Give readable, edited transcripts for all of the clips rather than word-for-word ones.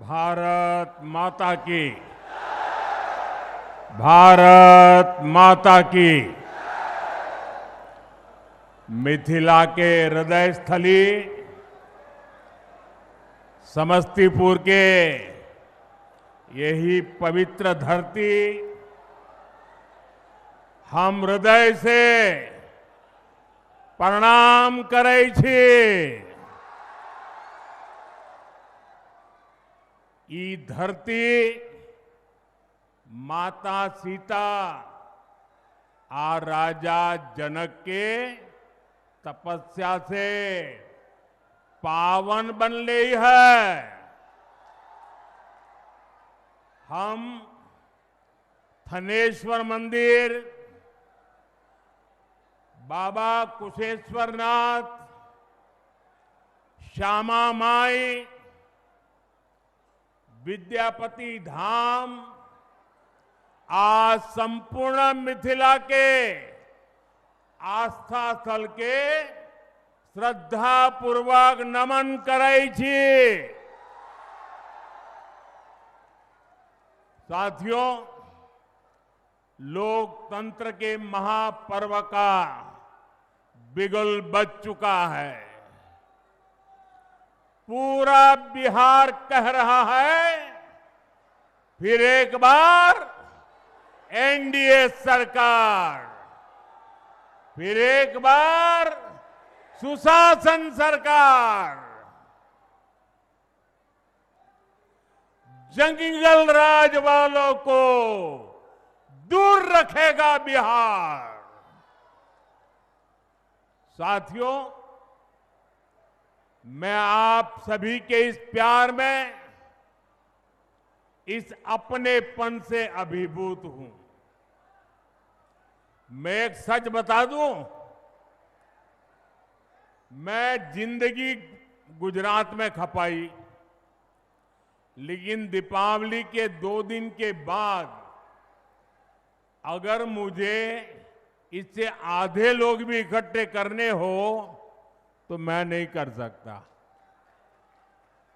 भारत माता की। भारत माता की। मिथिला के हृदय स्थली समस्तीपुर के यही पवित्र धरती हम हृदय से प्रणाम करै छी। ई धरती माता सीता आ राजा जनक के तपस्या से पावन बनले है। हम थनेश्वर मंदिर, बाबा कुशेश्वरनाथ, श्यामा माई, विद्यापति धाम आज संपूर्ण मिथिला के आस्था स्थल के श्रद्धा पूर्वक नमन करै छी। साथियों, लोकतंत्र के महापर्व का बिगुल बज चुका है। पूरा बिहार कह रहा है, फिर एक बार एनडीए सरकार, फिर एक बार सुशासन सरकार। जंगल राज वालों को दूर रखेगा बिहार। साथियों, मैं आप सभी के इस प्यार में, इस अपनेपन से अभिभूत हूं। मैं एक सच बता दूं, मैं जिंदगी गुजरात में खपाई, लेकिन दीपावली के 2 दिन के बाद अगर मुझे इससे आधे लोग भी इकट्ठे करने हो तो मैं नहीं कर सकता।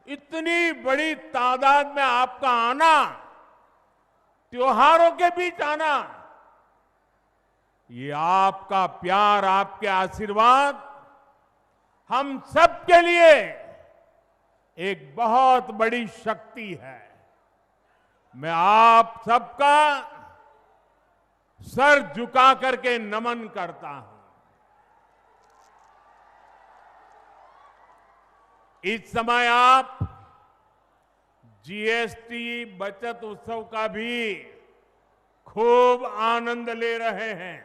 इतनी बड़ी तादाद में आपका आना, त्योहारों के बीच आना, ये आपका प्यार, आपके आशीर्वाद हम सबके लिए एक बहुत बड़ी शक्ति है। मैं आप सबका सर झुका करके नमन करता हूं। इस समय आप जीएसटी बचत उत्सव का भी खूब आनंद ले रहे हैं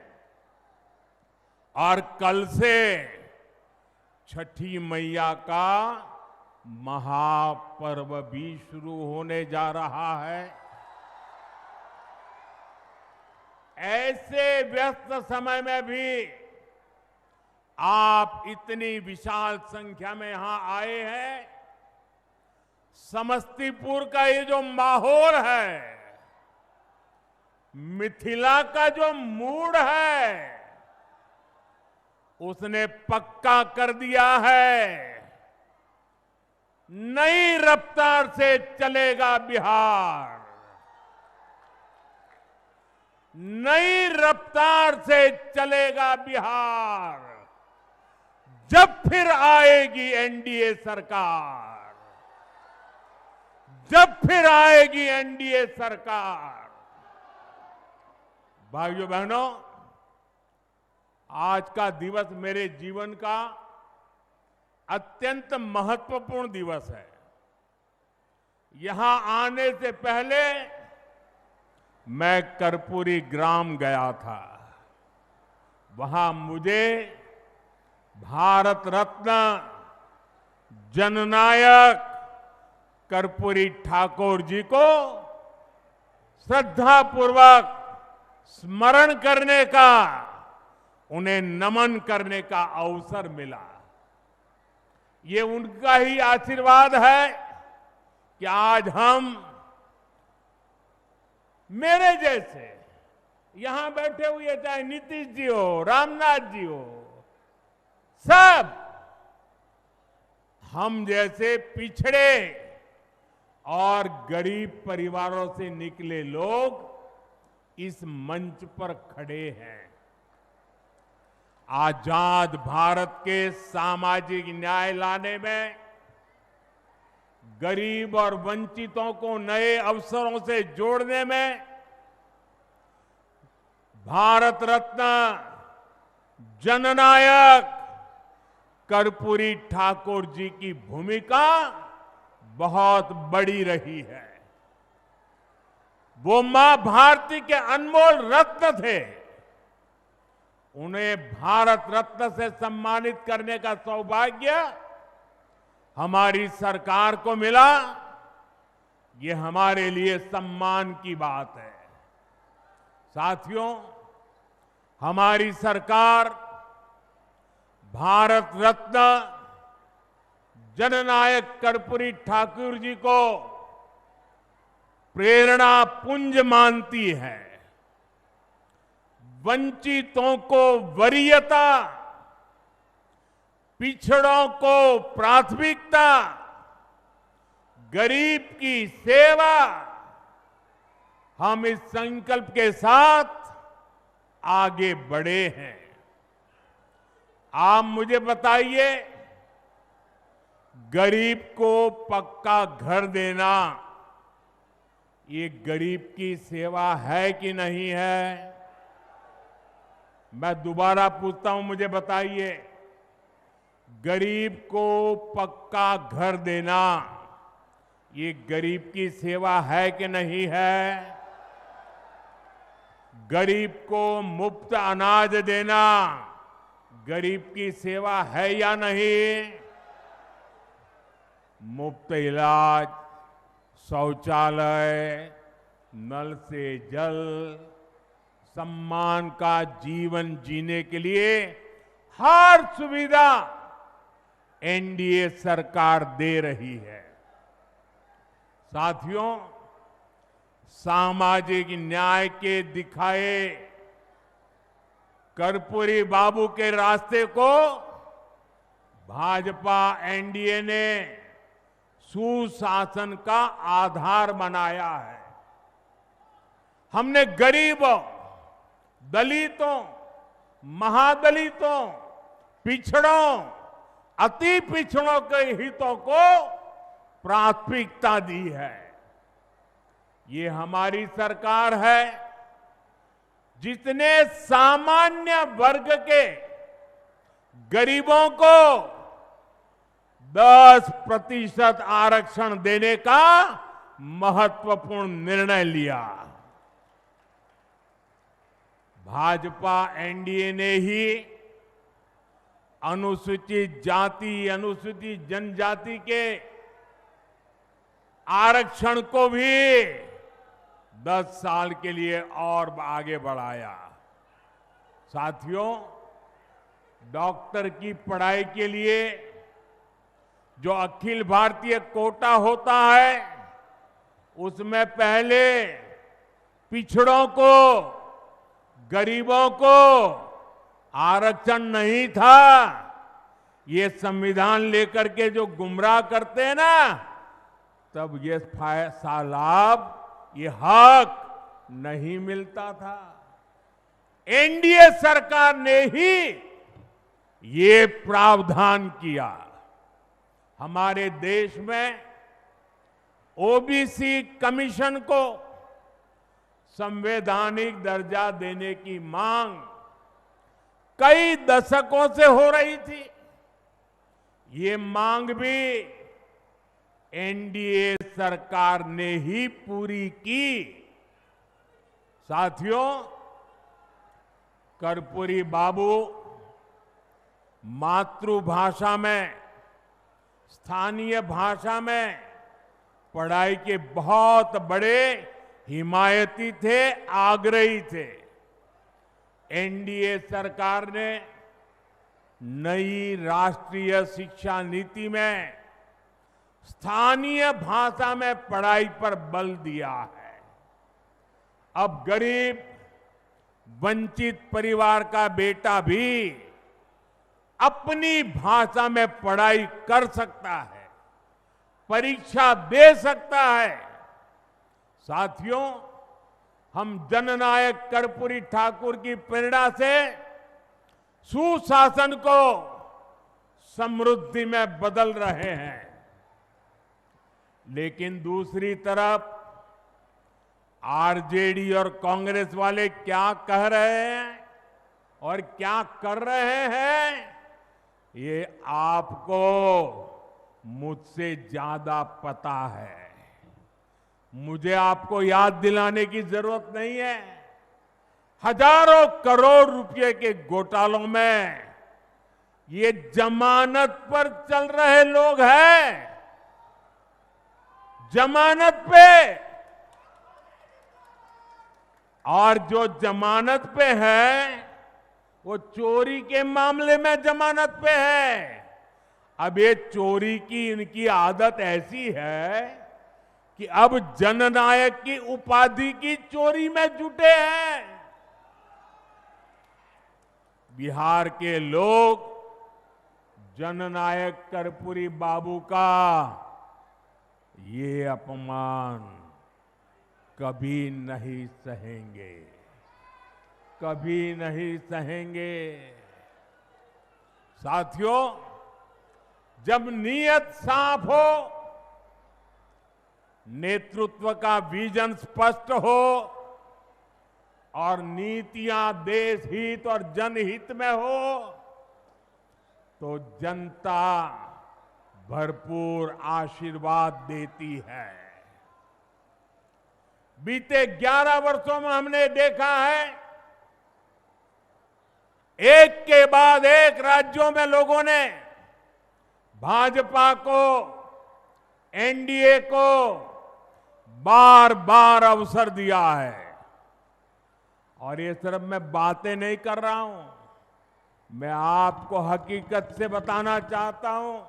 और कल से छठी मैया का महापर्व भी शुरू होने जा रहा है। ऐसे व्यस्त समय में भी आप इतनी विशाल संख्या में यहां आए हैं। समस्तीपुर का ये जो माहौल है, मिथिला का जो मूड है, उसने पक्का कर दिया है, नई रफ्तार से चलेगा बिहार, नई रफ्तार से चलेगा बिहार। जब फिर आएगी एनडीए सरकार, जब फिर आएगी एनडीए सरकार। भाइयों बहनों, आज का दिवस मेरे जीवन का अत्यंत महत्वपूर्ण दिवस है। यहां आने से पहले मैं कर्पूरी ग्राम गया था। वहां मुझे भारत रत्न जननायक कर्पूरी ठाकुर जी को श्रद्धापूर्वक स्मरण करने का, उन्हें नमन करने का अवसर मिला। ये उनका ही आशीर्वाद है कि आज हम, मेरे जैसे यहां बैठे हुए, चाहे नीतीश जी हो, रामनाथ जी हो, सब हम जैसे पिछड़े और गरीब परिवारों से निकले लोग इस मंच पर खड़े हैं। आजाद भारत के सामाजिक न्याय लाने में, गरीब और वंचितों को नए अवसरों से जोड़ने में भारत रत्न जननायक कर्पूरी ठाकुर जी की भूमिका बहुत बड़ी रही है। वो मां भारती के अनमोल रत्न थे। उन्हें भारत रत्न से सम्मानित करने का सौभाग्य हमारी सरकार को मिला। ये हमारे लिए सम्मान की बात है। साथियों, हमारी सरकार भारत रत्न जननायक कर्पूरी ठाकुर जी को प्रेरणा पुंज मानती है। वंचितों को वरीयता, पिछड़ों को प्राथमिकता, गरीब की सेवा, हम इस संकल्प के साथ आगे बढ़े हैं। आप मुझे बताइए, गरीब को पक्का घर देना ये गरीब की सेवा है कि नहीं है? मैं दोबारा पूछता हूं, मुझे बताइए, गरीब को पक्का घर देना ये गरीब की सेवा है कि नहीं है? गरीब को मुफ्त अनाज देना गरीब की सेवा है या नहीं? मुफ्त इलाज, शौचालय, नल से जल, सम्मान का जीवन जीने के लिए हर सुविधा एनडीए सरकार दे रही है। साथियों, सामाजिक न्याय के दिखाए कर्पूरी बाबू के रास्ते को भाजपा एनडीए ने सुशासन का आधार बनाया है। हमने गरीबों, दलितों, महादलितों, पिछड़ों, अति पिछड़ों के हितों को प्राथमिकता दी है। ये हमारी सरकार है जितने सामान्य वर्ग के गरीबों को 10% आरक्षण देने का महत्वपूर्ण निर्णय लिया। भाजपा एनडीए ने ही अनुसूचित जाति, अनुसूचित जनजाति के आरक्षण को भी 10 साल के लिए और आगे बढ़ाया। साथियों, डॉक्टर की पढ़ाई के लिए जो अखिल भारतीय कोटा होता है, उसमें पहले पिछड़ों को, गरीबों को आरक्षण नहीं था। ये संविधान लेकर के जो गुमराह करते हैं ना, तब ये लाभ, ये हक नहीं मिलता था। एनडीए सरकार ने ही ये प्रावधान किया। हमारे देश में ओबीसी कमीशन को संवैधानिक दर्जा देने की मांग कई दशकों से हो रही थी। ये मांग भी एनडीए सरकार ने ही पूरी की। साथियों, कर्पूरी बाबू मातृभाषा में, स्थानीय भाषा में पढ़ाई के बहुत बड़े हिमायती थे, आग्रही थे। एनडीए सरकार ने नई राष्ट्रीय शिक्षा नीति में स्थानीय भाषा में पढ़ाई पर बल दिया है। अब गरीब, वंचित परिवार का बेटा भी अपनी भाषा में पढ़ाई कर सकता है। परीक्षा दे सकता है। साथियों, हम जननायक कर्पूरी ठाकुर की प्रेरणा से सुशासन को समृद्धि में बदल रहे हैं। लेकिन दूसरी तरफ आरजेडी और कांग्रेस वाले क्या कह रहे हैं और क्या कर रहे हैं, ये आपको मुझसे ज्यादा पता है। मुझे आपको याद दिलाने की जरूरत नहीं है। हजारों करोड़ रुपए के घोटालों में ये जमानत पर चल रहे लोग हैं, जमानत पे। और जो जमानत पे है वो चोरी के मामले में जमानत पे है। अब ये चोरी की इनकी आदत ऐसी है कि अब जननायक की उपाधि की चोरी में जुटे हैं। बिहार के लोग जननायक कर्पूरी बाबू का ये अपमान कभी नहीं सहेंगे, कभी नहीं सहेंगे। साथियों, जब नीयत साफ हो, नेतृत्व का विजन स्पष्ट हो और नीतियां देश हित और जनहित में हो, तो जनता भरपूर आशीर्वाद देती है। बीते 11 वर्षों में हमने देखा है, एक के बाद एक राज्यों में लोगों ने भाजपा को, एनडीए को बार बार अवसर दिया है। और ये सिर्फ मैं बातें नहीं कर रहा हूं, मैं आपको हकीकत से बताना चाहता हूं।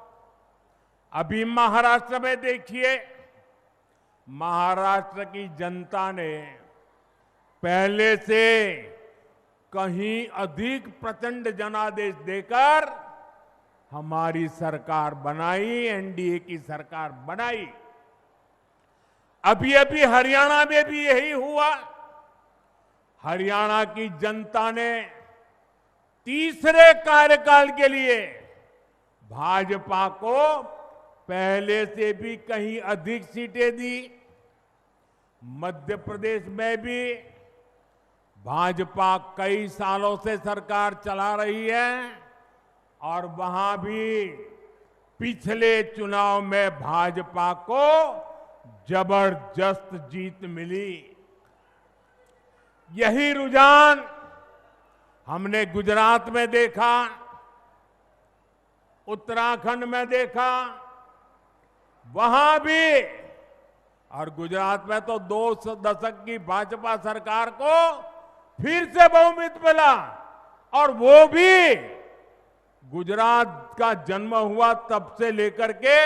अभी महाराष्ट्र में देखिए, महाराष्ट्र की जनता ने पहले से कहीं अधिक प्रचंड जनादेश देकर हमारी सरकार बनाई, एनडीए की सरकार बनाई। अभी अभी हरियाणा में भी यही हुआ। हरियाणा की जनता ने तीसरे कार्यकाल के लिए भाजपा को पहले से भी कहीं अधिक सीटें दी। मध्य प्रदेश में भी भाजपा कई सालों से सरकार चला रही है और वहां भी पिछले चुनाव में भाजपा को जबरदस्त जीत मिली। यही रुझान हमने गुजरात में देखा, उत्तराखंड में देखा, वहां भी। और गुजरात में तो 2 दशक की भाजपा सरकार को फिर से बहुमत मिला, और वो भी गुजरात का जन्म हुआ तब से लेकर के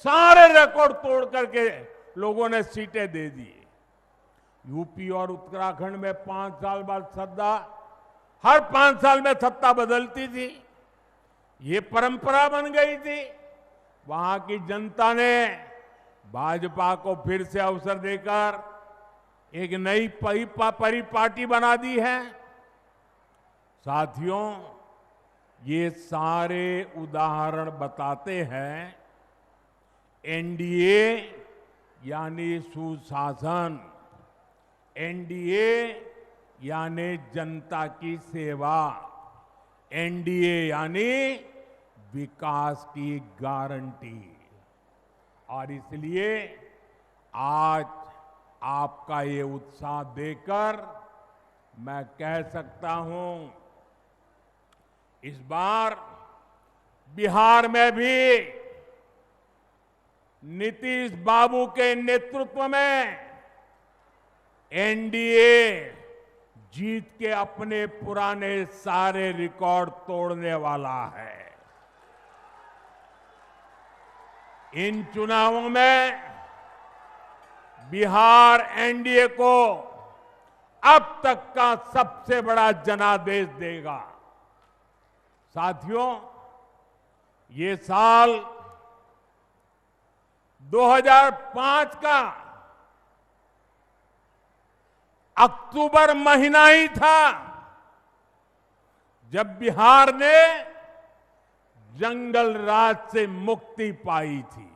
सारे रिकॉर्ड तोड़ करके लोगों ने सीटें दे दी। यूपी और उत्तराखंड में 5 साल बाद सत्ता, हर 5 साल में सत्ता बदलती थी, ये परंपरा बन गई थी। वहां की जनता ने भाजपा को फिर से अवसर देकर एक नई परिपाटी बना दी है। साथियों, ये सारे उदाहरण बताते हैं एनडीए यानी सुशासन, एनडीए यानी जनता की सेवा, एनडीए यानी विकास की गारंटी। और इसलिए आज आपका ये उत्साह देखकर मैं कह सकता हूं, इस बार बिहार में भी नीतीश बाबू के नेतृत्व में एनडीए जीत के अपने पुराने सारे रिकॉर्ड तोड़ने वाला है। इन चुनावों में बिहार एनडीए को अब तक का सबसे बड़ा जनादेश देगा। साथियों, ये साल 2005 का अक्टूबर महीना ही था जब बिहार ने जंगल राज से मुक्ति पाई थी।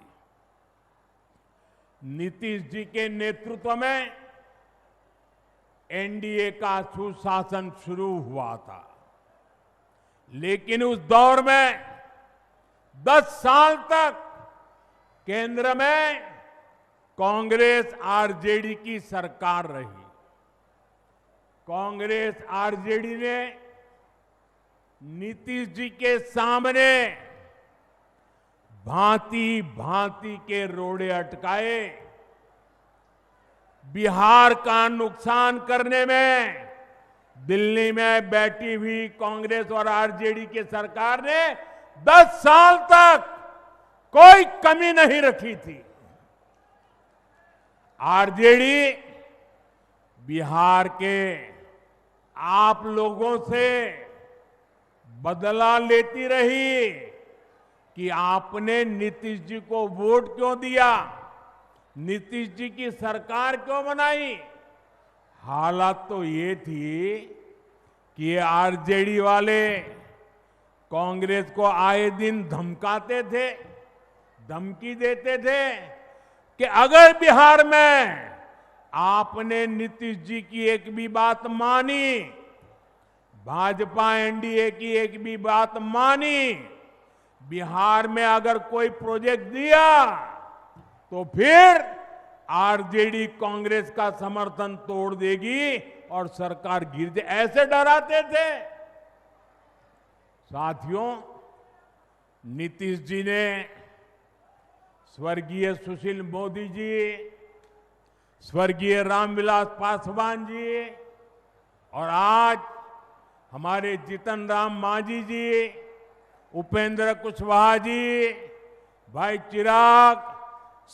नीतीश जी के नेतृत्व में एनडीए का सुशासन शुरू हुआ था, लेकिन उस दौर में 10 साल तक केंद्र में कांग्रेस आरजेडी की सरकार रही। कांग्रेस आरजेडी ने नीतीश जी के सामने भांति भांति के रोड़े अटकाए। बिहार का नुकसान करने में दिल्ली में बैठी हुई कांग्रेस और आरजेडी की सरकार ने 10 साल तक कोई कमी नहीं रखी थी। आरजेडी बिहार के आप लोगों से बदला लेती रही कि आपने नीतीश जी को वोट क्यों दिया, नीतीश जी की सरकार क्यों बनाई। हालात तो ये थी कि ये आरजेडी वाले कांग्रेस को आए दिन धमकाते थे, धमकी देते थे कि अगर बिहार में आपने नीतीश जी की एक भी बात मानी, भाजपा एनडीए की एक भी बात मानी, बिहार में अगर कोई प्रोजेक्ट दिया तो फिर आरजेडी कांग्रेस का समर्थन तोड़ देगी और सरकार गिर जाए, ऐसे डराते थे। साथियों, नीतीश जी ने स्वर्गीय सुशील मोदी जी, स्वर्गीय रामविलास पासवान जी और आज हमारे जीतन राम मांझी जी, उपेंद्र कुशवाहा जी, भाई चिराग,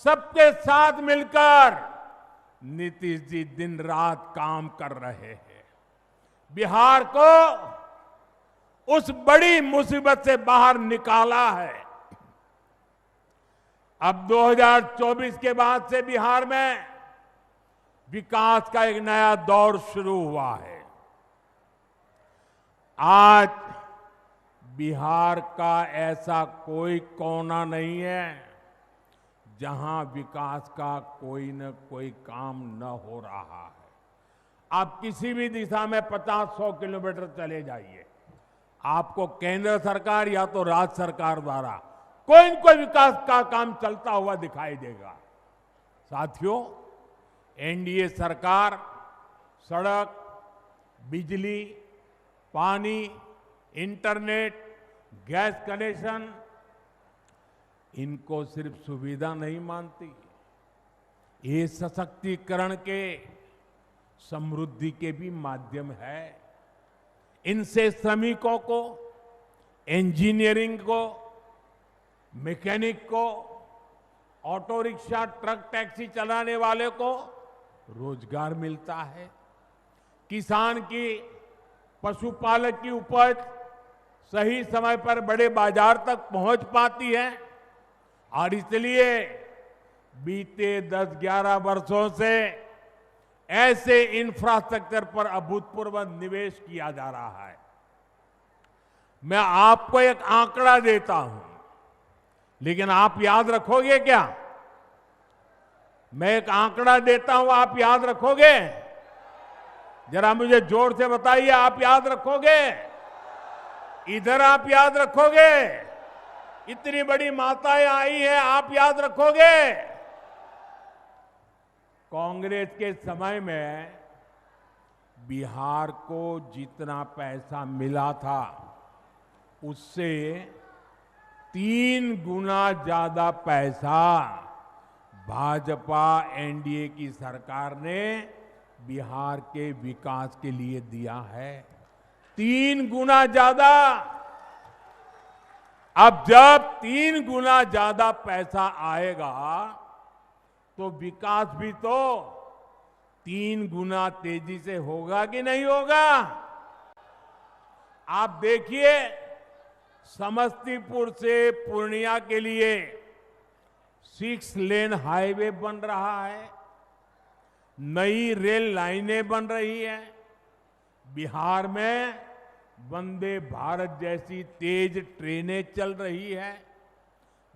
सबके साथ मिलकर नीतीश जी दिन रात काम कर रहे हैं। बिहार को उस बड़ी मुसीबत से बाहर निकाला है। अब 2024 के बाद से बिहार में विकास का एक नया दौर शुरू हुआ है। आज बिहार का ऐसा कोई कोना नहीं है जहां विकास का कोई न कोई काम न हो रहा है। आप किसी भी दिशा में 50-100 किलोमीटर चले जाइए, आपको केंद्र सरकार या तो राज्य सरकार द्वारा कोई न कोई विकास का काम चलता हुआ दिखाई देगा। साथियों, एनडीए सरकार सड़क, बिजली, पानी, इंटरनेट, गैस कनेक्शन, इनको सिर्फ सुविधा नहीं मानती, ये सशक्तिकरण के, समृद्धि के भी माध्यम है। इनसे श्रमिकों को, इंजीनियरिंग को, मैकेनिक को, ऑटो रिक्शा, ट्रक, टैक्सी चलाने वाले को रोजगार मिलता है। किसान की, पशुपालक की उपज सही समय पर बड़े बाजार तक पहुंच पाती है और इसलिए बीते 10-11 वर्षों से ऐसे इंफ्रास्ट्रक्चर पर अभूतपूर्व निवेश किया जा रहा है। मैं आपको एक आंकड़ा देता हूं, लेकिन आप याद रखोगे क्या? मैं एक आंकड़ा देता हूं, आप याद रखोगे? जरा मुझे जोर से बताइए, आप याद रखोगे? इधर आप याद रखोगे? इतनी बड़ी माताएं आई हैं, आप याद रखोगे? कांग्रेस के समय में बिहार को जितना पैसा मिला था उससे 3 गुना ज्यादा पैसा भाजपा एनडीए की सरकार ने बिहार के विकास के लिए दिया है। 3 गुना ज्यादा। अब जब 3 गुना ज्यादा पैसा आएगा तो विकास भी तो 3 गुना तेजी से होगा कि नहीं होगा? आप देखिए, समस्तीपुर से पूर्णिया के लिए 6 लेन हाईवे बन रहा है, नई रेल लाइनें बन रही हैं, बिहार में वंदे भारत जैसी तेज ट्रेनें चल रही है,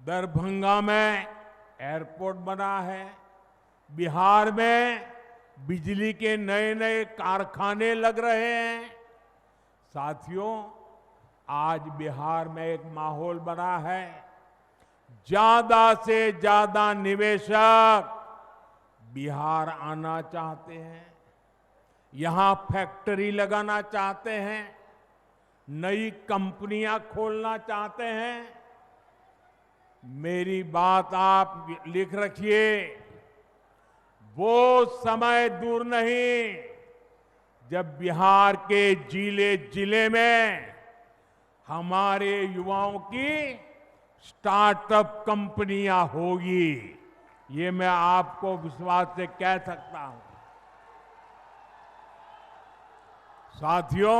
दरभंगा में एयरपोर्ट बना है, बिहार में बिजली के नए नए कारखाने लग रहे हैं। साथियों, आज बिहार में एक माहौल बना है, ज्यादा से ज्यादा निवेशक बिहार आना चाहते हैं, यहां फैक्ट्री लगाना चाहते हैं, नई कंपनियां खोलना चाहते हैं। मेरी बात आप लिख रखिए, वो समय दूर नहीं जब बिहार के जिले जिले में हमारे युवाओं की स्टार्टअप कंपनियां होगी। ये मैं आपको विश्वास से कह सकता हूं। साथियों,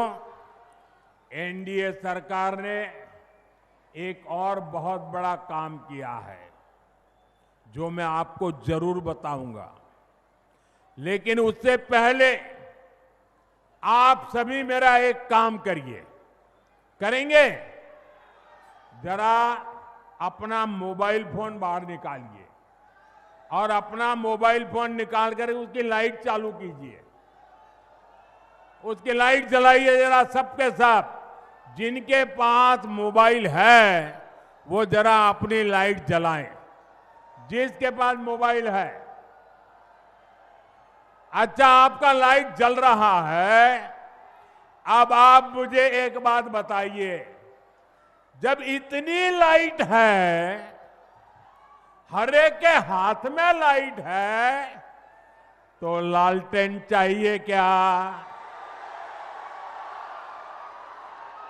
एनडीए सरकार ने एक और बहुत बड़ा काम किया है जो मैं आपको जरूर बताऊंगा, लेकिन उससे पहले आप सभी मेरा एक काम करिए। करेंगे? जरा अपना मोबाइल फोन बाहर निकालिए और अपना मोबाइल फोन निकाल कर उसकी लाइट चालू कीजिए, उसकी लाइट जलाइए जरा सबके सब। जिनके पास मोबाइल है वो जरा अपनी लाइट जलाएं, जिसके पास मोबाइल है। अच्छा, आपका लाइट जल रहा है। अब आप मुझे एक बात बताइए, जब इतनी लाइट है, हर एक के हाथ में लाइट है, तो लालटेन चाहिए क्या?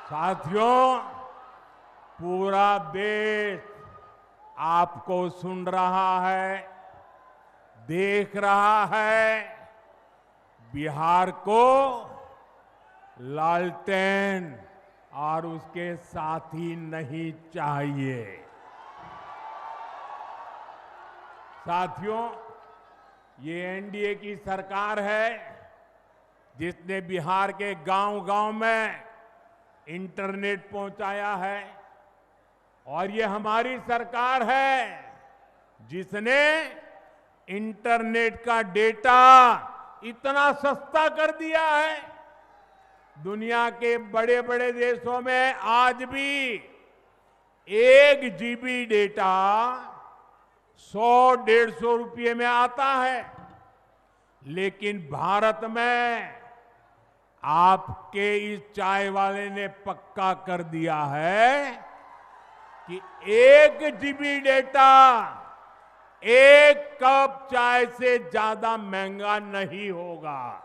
साथियों, पूरा देश आपको सुन रहा है, देख रहा है। बिहार को लालटेन और उसके साथी नहीं चाहिए। साथियों, ये एनडीए की सरकार है जिसने बिहार के गांव-गांव में इंटरनेट पहुंचाया है, और ये हमारी सरकार है जिसने इंटरनेट का डेटा इतना सस्ता कर दिया है। दुनिया के बड़े बड़े देशों में आज भी 1 GB डेटा 100-150 रुपये में आता है, लेकिन भारत में आपके इस चाय वाले ने पक्का कर दिया है कि 1 GB डेटा 1 कप चाय से ज्यादा महंगा नहीं होगा।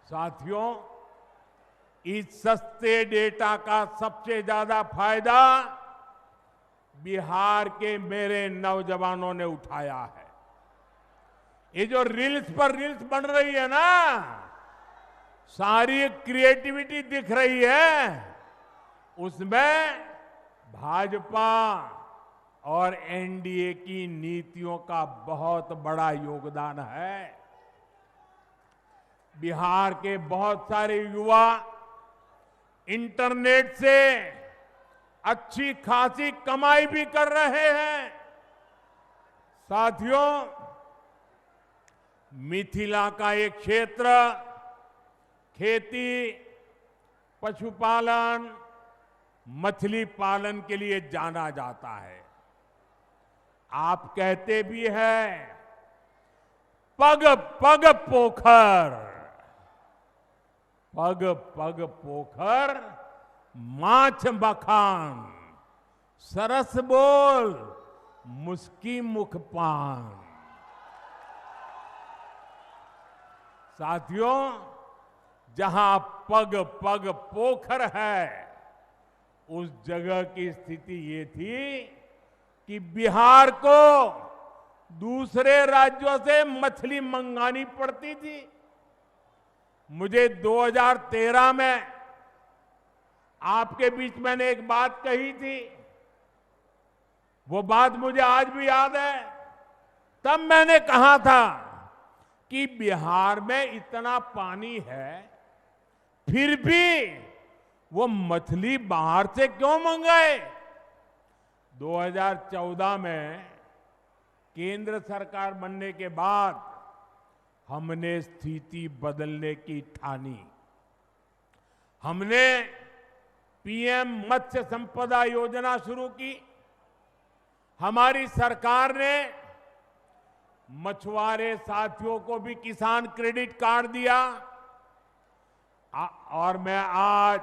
साथियों, इस सस्ते डेटा का सबसे ज्यादा फायदा बिहार के मेरे नौजवानों ने उठाया है। ये जो रील्स पर रील्स बन रही है ना, सारी क्रिएटिविटी दिख रही है, उसमें भाजपा और एनडीए की नीतियों का बहुत बड़ा योगदान है। बिहार के बहुत सारे युवा इंटरनेट से अच्छी खासी कमाई भी कर रहे हैं। साथियों, मिथिला का एक क्षेत्र खेती, पशुपालन, मछली पालन के लिए जाना जाता है। आप कहते भी हैं, पग पग पोखर, पग पग पोखर माछ बखान, सरस बोल मुस्की मुख पान। साथियों, जहां पग पग पोखर है, उस जगह की स्थिति ये थी कि बिहार को दूसरे राज्यों से मछली मंगानी पड़ती थी। मुझे 2013 में आपके बीच मैंने एक बात कही थी वो बात मुझे आज भी याद है। तब मैंने कहा था कि बिहार में इतना पानी है, फिर भी वो मछली बाहर से क्यों मंगाए। 2014 में केंद्र सरकार बनने के बाद हमने स्थिति बदलने की ठानी। हमने पीएम मत्स्य संपदा योजना शुरू की। हमारी सरकार ने मछुआरे साथियों को भी किसान क्रेडिट कार्ड दिया। और मैं आज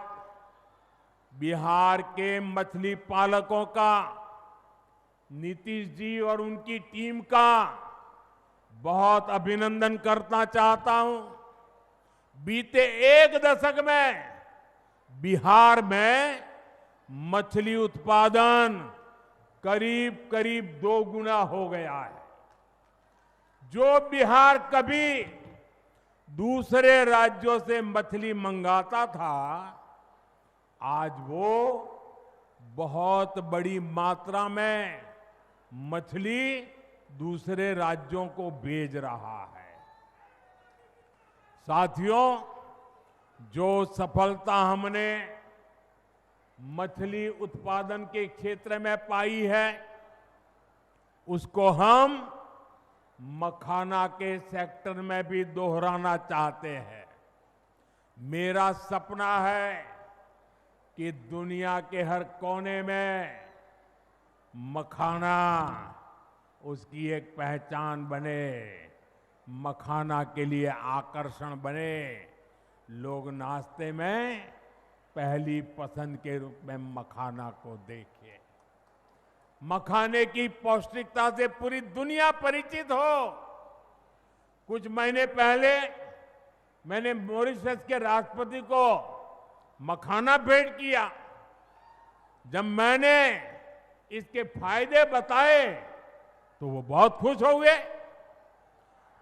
बिहार के मछली पालकों का, नीतीश जी और उनकी टीम का बहुत अभिनंदन करना चाहता हूं। बीते एक दशक में बिहार में मछली उत्पादन करीब करीब 2 गुना हो गया है। जो बिहार कभी दूसरे राज्यों से मछली मंगाता था, आज वो बहुत बड़ी मात्रा में मछली दूसरे राज्यों को भेज रहा है। साथियों, जो सफलता हमने मछली उत्पादन के क्षेत्र में पाई है, उसको हम मखाना के सेक्टर में भी दोहराना चाहते हैं। मेरा सपना है कि दुनिया के हर कोने में मखाना उसकी एक पहचान बने, मखाना के लिए आकर्षण बने, लोग नाश्ते में पहली पसंद के रूप में मखाना को देखें। मखाने की पौष्टिकता से पूरी दुनिया परिचित हो। कुछ महीने पहले मैंने मॉरिशस के राष्ट्रपति को मखाना भेंट किया। जब मैंने इसके फायदे बताए तो वो बहुत खुश हो गए।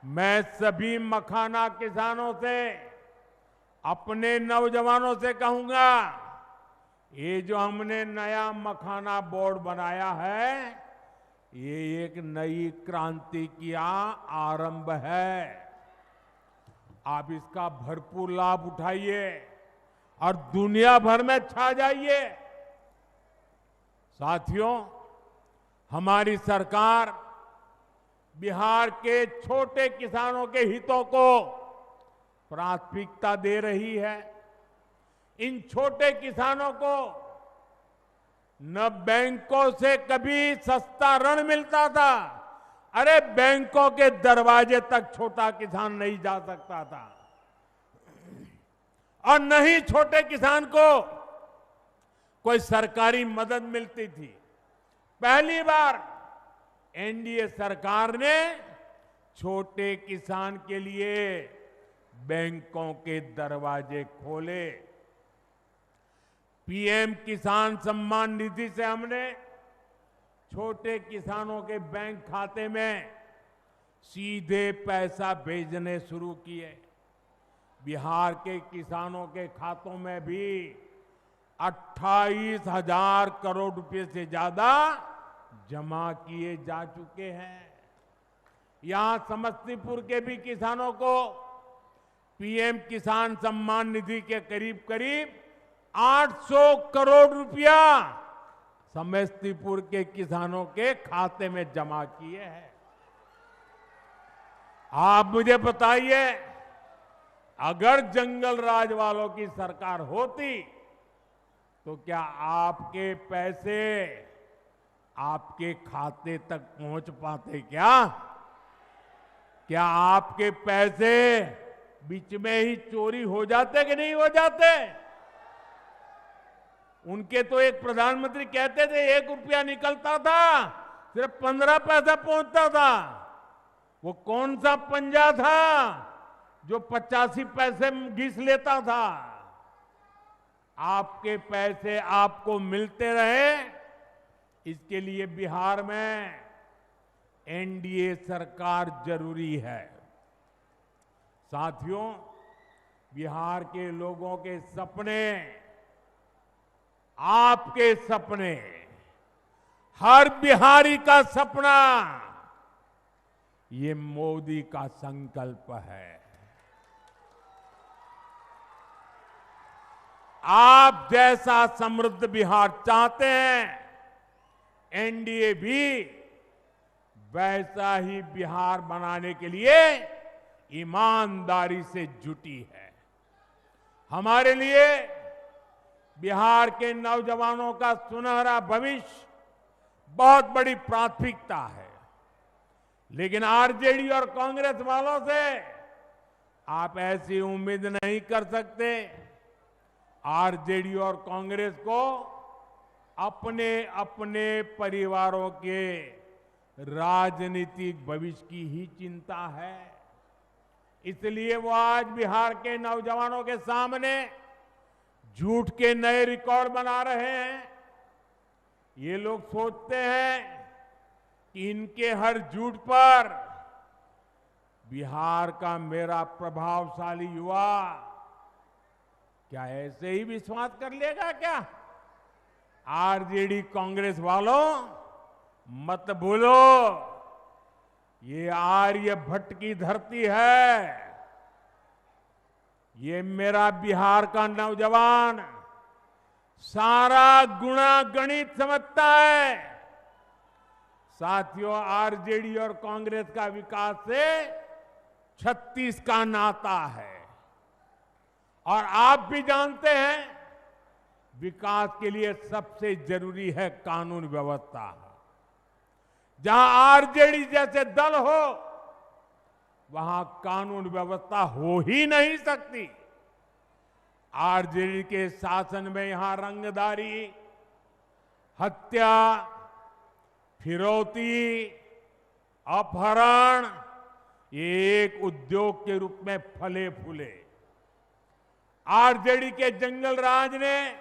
मैं सभी मखाना किसानों से, अपने नौजवानों से कहूंगा, ये जो हमने नया मखाना बोर्ड बनाया है, ये एक नई क्रांति की आरंभ है। आप इसका भरपूर लाभ उठाइए और दुनिया भर में छा जाइए। साथियों, हमारी सरकार बिहार के छोटे किसानों के हितों को प्राथमिकता दे रही है। इन छोटे किसानों को न बैंकों से कभी सस्ता ऋण मिलता था। अरे बैंकों के दरवाजे तक छोटा किसान नहीं जा सकता था, और न ही छोटे किसान को कोई सरकारी मदद मिलती थी। पहली बार एनडीए सरकार ने छोटे किसान के लिए बैंकों के दरवाजे खोले। पीएम किसान सम्मान निधि से हमने छोटे किसानों के बैंक खाते में सीधे पैसा भेजने शुरू किए। बिहार के किसानों के खातों में भी 28,000 करोड़ रुपए से ज्यादा जमा किए जा चुके हैं। यहां समस्तीपुर के भी किसानों को पीएम किसान सम्मान निधि के करीब करीब 800 करोड़ रुपया समस्तीपुर के किसानों के खाते में जमा किए हैं। आप मुझे बताइए, अगर जंगल राज वालों की सरकार होती तो क्या आपके पैसे आपके खाते तक पहुंच पाते? क्या आपके पैसे बीच में ही चोरी हो जाते कि नहीं हो जाते? उनके तो एक प्रधानमंत्री कहते थे 1 रुपया निकलता था सिर्फ 15 पैसा पहुंचता था। वो कौन सा पंजा था जो 85 पैसे घिस लेता था? आपके पैसे आपको मिलते रहे, इसके लिए बिहार में एनडीए सरकार जरूरी है। साथियों, बिहार के लोगों के सपने, आपके सपने हर बिहारी का सपना, ये मोदी का संकल्प है। आप जैसा समृद्ध बिहार चाहते हैं, एनडीए भी वैसा ही बिहार बनाने के लिए ईमानदारी से जुटी है। हमारे लिए बिहार के नौजवानों का सुनहरा भविष्य बहुत बड़ी प्राथमिकता है, लेकिन आरजेडी और कांग्रेस वालों से आप ऐसी उम्मीद नहीं कर सकते। आरजेडी और कांग्रेस को अपने अपने परिवारों के राजनीतिक भविष्य की ही चिंता है। इसलिए वो आज बिहार के नौजवानों के सामने झूठ के नए रिकॉर्ड बना रहे हैं। ये लोग सोचते हैं कि इनके हर झूठ पर बिहार का मेरा प्रभावशाली युवा क्या ऐसे ही विश्वास कर लेगा क्या? आरजेडी कांग्रेस वालों, मत भूलो, ये आर्यभट्ट की धरती है। ये मेरा बिहार का नौजवान सारा गुणा गणित समझता है। साथियों, आरजेडी और कांग्रेस का विकास से 36 का नाता है, और आप भी जानते हैं विकास के लिए सबसे जरूरी है कानून व्यवस्था। जहां आरजेडी जैसे दल हो, वहां कानून व्यवस्था हो ही नहीं सकती। आरजेडी के शासन में यहां रंगदारी, हत्या, फिरौती, अपहरण ये एक उद्योग के रूप में फले फूले। आरजेडी के जंगल राज ने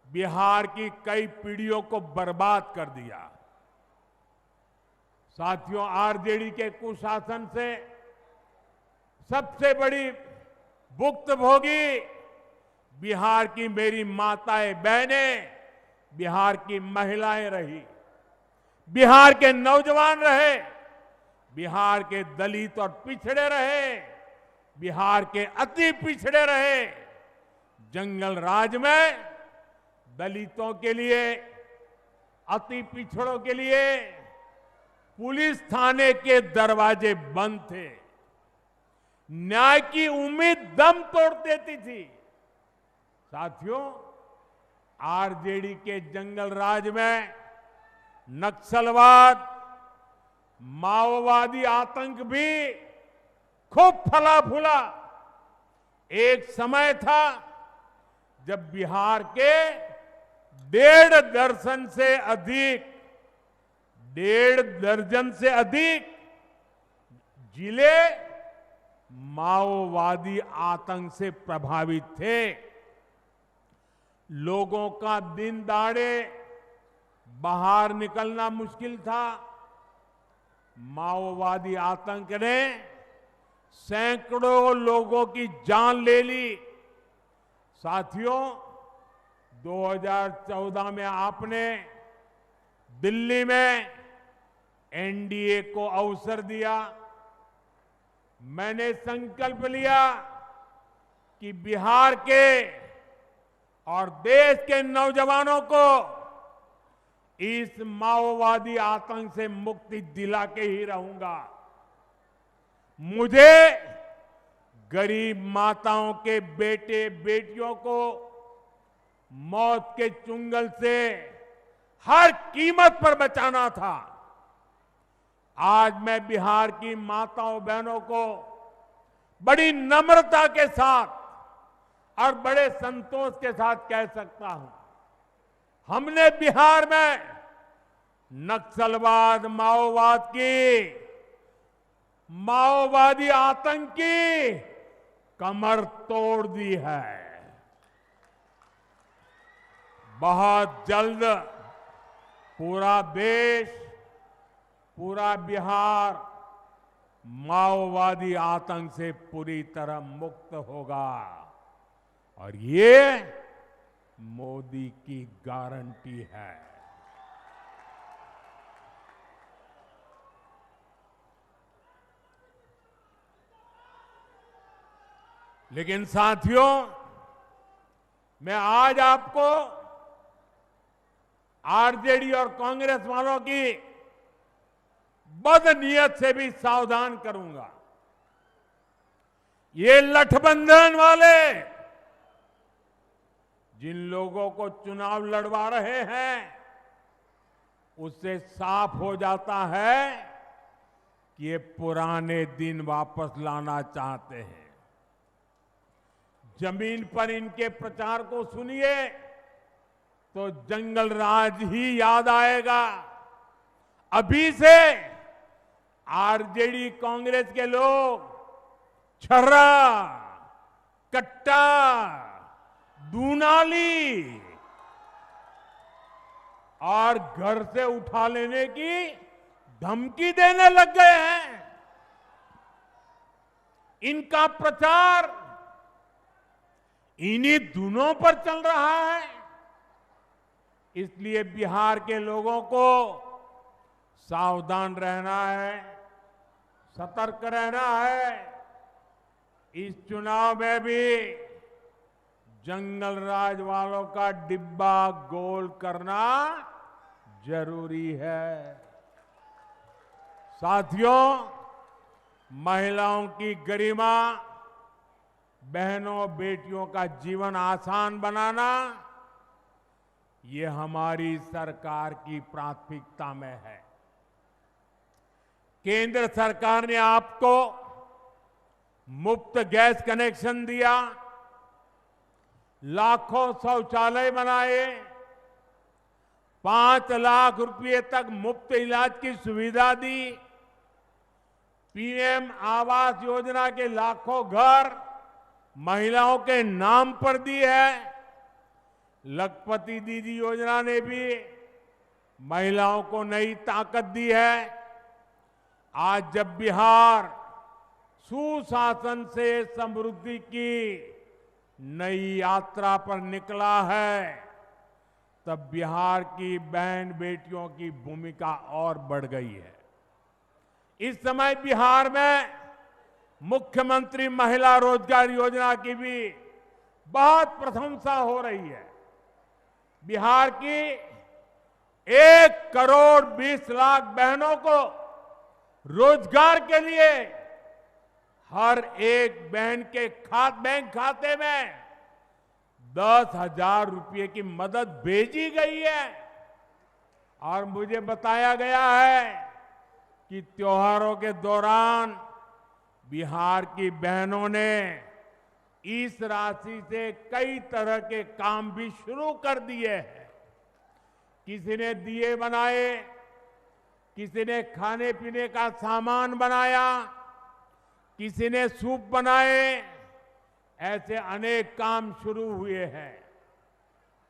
बिहार की कई पीढ़ियों को बर्बाद कर दिया। साथियों, आरजेडी के कुशासन से सबसे बड़ी भुक्तभोगी बिहार की मेरी माताएं बहनें, बिहार की महिलाएं रही, बिहार के नौजवान रहे, बिहार के दलित और पिछड़े रहे, बिहार के अति पिछड़े रहे। जंगल राज में दलितों के लिए, अति पिछड़ों के लिए पुलिस थाने के दरवाजे बंद थे। न्याय की उम्मीद दम तोड़ देती थी। साथियों, आरजेडी के जंगल राज में नक्सलवाद, माओवादी आतंक भी खूब फला फूला। एक समय था जब बिहार के 1.5 दर्जन से अधिक जिले माओवादी आतंक से प्रभावित थे। लोगों का दिन दहाड़े बाहर निकलना मुश्किल था। माओवादी आतंक ने सैकड़ों लोगों की जान ले ली। साथियों, 2014 में आपने दिल्ली में एनडीए को अवसर दिया। मैंने संकल्प लिया कि बिहार के और देश के नौजवानों को इस माओवादी आतंक से मुक्ति दिला के ही रहूंगा। मुझे गरीब माताओं के बेटे बेटियों को मौत के चुंगल से हर कीमत पर बचाना था। आज मैं बिहार की माताओं बहनों को बड़ी नम्रता के साथ और बड़े संतोष के साथ कह सकता हूं, हमने बिहार में नक्सलवाद, माओवादी आतंक की कमर तोड़ दी है। बहुत जल्द पूरा देश, पूरा बिहार माओवादी आतंक से पूरी तरह मुक्त होगा, और ये मोदी की गारंटी है। लेकिन साथियों, मैं आज आपको आरजेडी और कांग्रेस वालों की बदनीयत से भी सावधान करूंगा। ये लठबंधन वाले जिन लोगों को चुनाव लड़वा रहे हैं, उससे साफ हो जाता है कि ये पुराने दिन वापस लाना चाहते हैं। जमीन पर इनके प्रचार को सुनिए तो जंगल राज ही याद आएगा। अभी से आरजेडी कांग्रेस के लोग छर्रा, कट्टा, दूनाली और घर से उठा लेने की धमकी देने लग गए हैं। इनका प्रचार इन्हीं धुनों पर चल रहा है। इसलिए बिहार के लोगों को सावधान रहना है, सतर्क रहना है। इस चुनाव में भी जंगल राज वालों का डिब्बा गोल करना जरूरी है। साथियों, महिलाओं की गरिमा, बहनों बेटियों का जीवन आसान बनाना, ये हमारी सरकार की प्राथमिकता में है। केंद्र सरकार ने आपको मुफ्त गैस कनेक्शन दिया, लाखों शौचालय बनाए, 5 लाख रुपए तक मुफ्त इलाज की सुविधा दी, पीएम आवास योजना के लाखों घर महिलाओं के नाम पर दी है। लखपति दीदी योजना ने भी महिलाओं को नई ताकत दी है। आज जब बिहार सुशासन से समृद्धि की नई यात्रा पर निकला है, तब बिहार की बहन बेटियों की भूमिका और बढ़ गई है। इस समय बिहार में मुख्यमंत्री महिला रोजगार योजना की भी बहुत प्रशंसा हो रही है। बिहार की 1 करोड़ 20 लाख बहनों को रोजगार के लिए हर एक बहन के बैंक खाते में 10,000 रुपये की मदद भेजी गई है। और मुझे बताया गया है कि त्योहारों के दौरान बिहार की बहनों ने इस राशि से कई तरह के काम भी शुरू कर दिए हैं। किसी ने दिए बनाए, किसी ने खाने पीने का सामान बनाया, किसी ने सूप बनाए, ऐसे अनेक काम शुरू हुए हैं।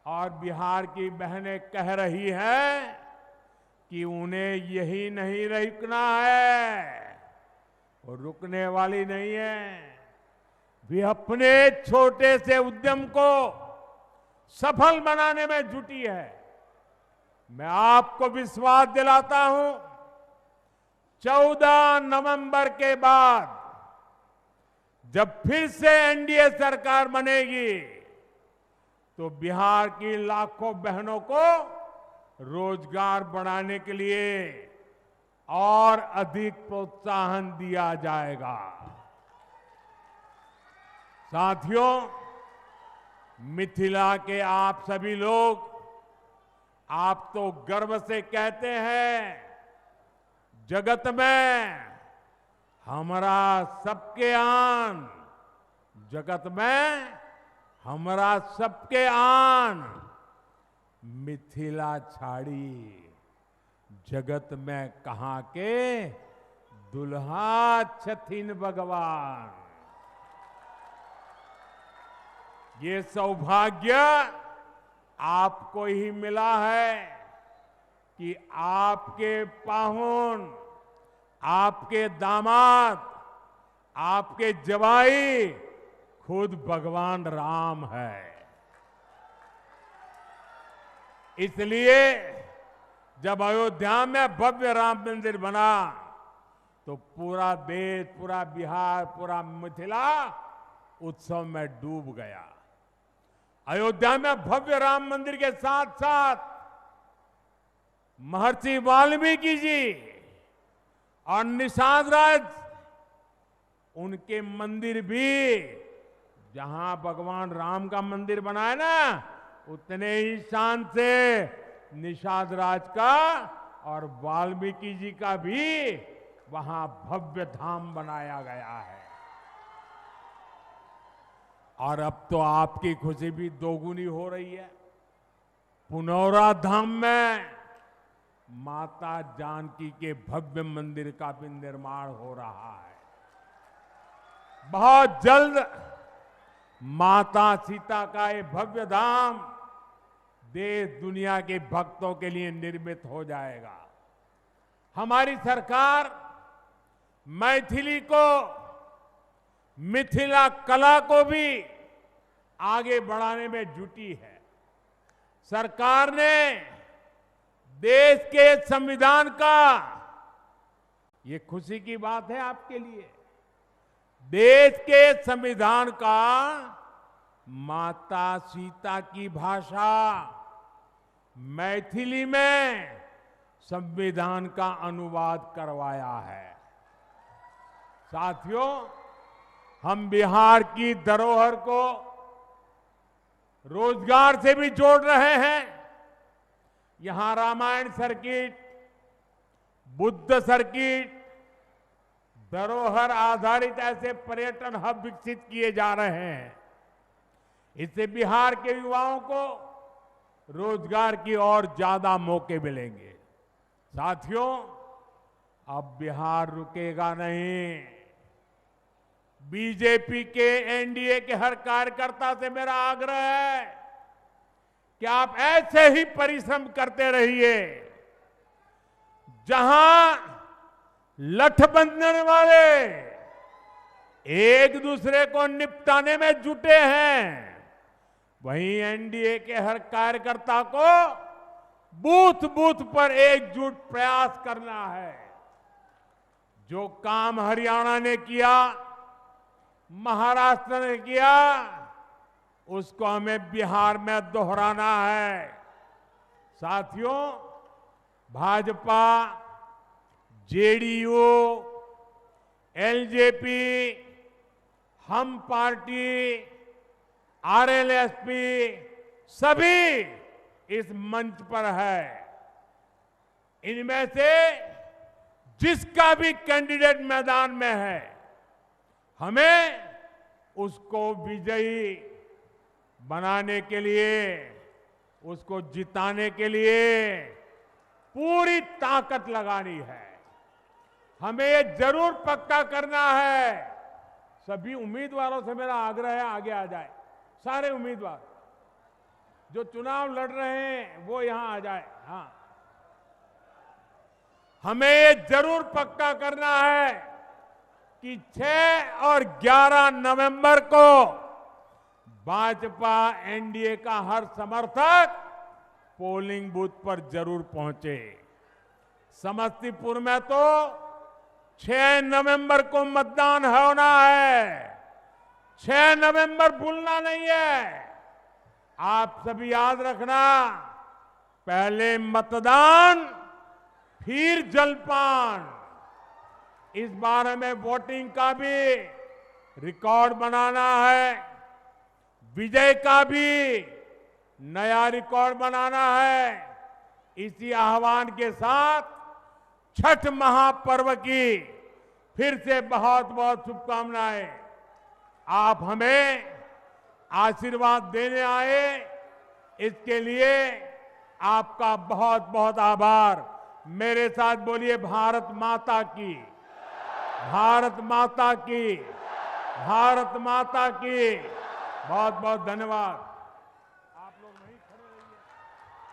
और बिहार की बहनें कह रही हैं कि उन्हें यही नहीं रुकना है, और रुकने वाली नहीं है। वे अपने छोटे से उद्यम को सफल बनाने में जुटी है। मैं आपको विश्वास दिलाता हूं, 14 नवंबर के बाद जब फिर से एनडीए सरकार बनेगी, तो बिहार की लाखों बहनों को रोजगार बढ़ाने के लिए और अधिक प्रोत्साहन दिया जाएगा। साथियों, मिथिला के आप सभी लोग, आप तो गर्व से कहते हैं, जगत में हमारा सबके आन, जगत में हमारा सबके आन, मिथिला छाड़ी जगत में कहां के दुल्हा छथिन भगवान। ये सौभाग्य आपको ही मिला है कि आपके पाहुन, आपके दामाद, आपके जवाई खुद भगवान राम है। इसलिए जब अयोध्या में भव्य राम मंदिर बना, तो पूरा देश, पूरा बिहार, पूरा मिथिला उत्सव में डूब गया। अयोध्या में भव्य राम मंदिर के साथ साथ महर्षि वाल्मीकि जी और निषाद राज उनके मंदिर भी, जहां भगवान राम का मंदिर बना है ना, उतने ही शान से निषाद राज का और वाल्मीकि जी का भी वहां भव्य धाम बनाया गया है। और अब तो आपकी खुशी भी दोगुनी हो रही है। पुनौरा धाम में माता जानकी के भव्य मंदिर का भी निर्माण हो रहा है। बहुत जल्द माता सीता का ये भव्य धाम देश दुनिया के भक्तों के लिए निर्मित हो जाएगा। हमारी सरकार मैथिली को, मिथिला कला को भी आगे बढ़ाने में जुटी है। सरकार ने देश के संविधान का, ये खुशी की बात है आपके लिए, देश के संविधान का माता सीता की भाषा मैथिली में संविधान का अनुवाद करवाया है। साथियों, हम बिहार की धरोहर को रोजगार से भी जोड़ रहे हैं। यहां रामायण सर्किट, बुद्ध सर्किट, धरोहर आधारित ऐसे पर्यटन हब विकसित किए जा रहे हैं। इससे बिहार के युवाओं को रोजगार की और ज्यादा मौके मिलेंगे। साथियों, अब बिहार रुकेगा नहीं। बीजेपी के, एनडीए के हर कार्यकर्ता से मेरा आग्रह है कि आप ऐसे ही परिश्रम करते रहिए। जहां लठ बांधने वाले एक दूसरे को निपटाने में जुटे हैं, वहीं एनडीए के हर कार्यकर्ता को बूथ बूथ पर एकजुट प्रयास करना है। जो काम हरियाणा ने किया, महाराष्ट्र ने किया, उसको हमें बिहार में दोहराना है। साथियों, भाजपा, जेडीयू, एलजेपी, हम पार्टी, आरएलएसपी सभी इस मंच पर है। इनमें से जिसका भी कैंडिडेट मैदान में है, हमें उसको विजयी बनाने के लिए, उसको जिताने के लिए पूरी ताकत लगानी है। हमें ये जरूर पक्का करना है। सभी उम्मीदवारों से मेरा आग्रह है, आगे आ जाए। सारे उम्मीदवार जो चुनाव लड़ रहे हैं वो यहां आ जाए। हाँ, हमें ये जरूर पक्का करना है कि 6 और 11 नवंबर को भाजपा, एनडीए का हर समर्थक पोलिंग बूथ पर जरूर पहुंचे। समस्तीपुर में तो 6 नवंबर को मतदान होना है। 6 नवंबर भूलना नहीं है। आप सभी याद रखना, पहले मतदान फिर जलपान। इस बार हमें वोटिंग का भी रिकॉर्ड बनाना है, विजय का भी नया रिकॉर्ड बनाना है। इसी आह्वान के साथ छठ महापर्व की फिर से बहुत बहुत शुभकामनाएं। आप हमें आशीर्वाद देने आए, इसके लिए आपका बहुत बहुत आभार। मेरे साथ बोलिए, भारत माता की, भारत माता की, भारत माता की। बहुत बहुत धन्यवाद।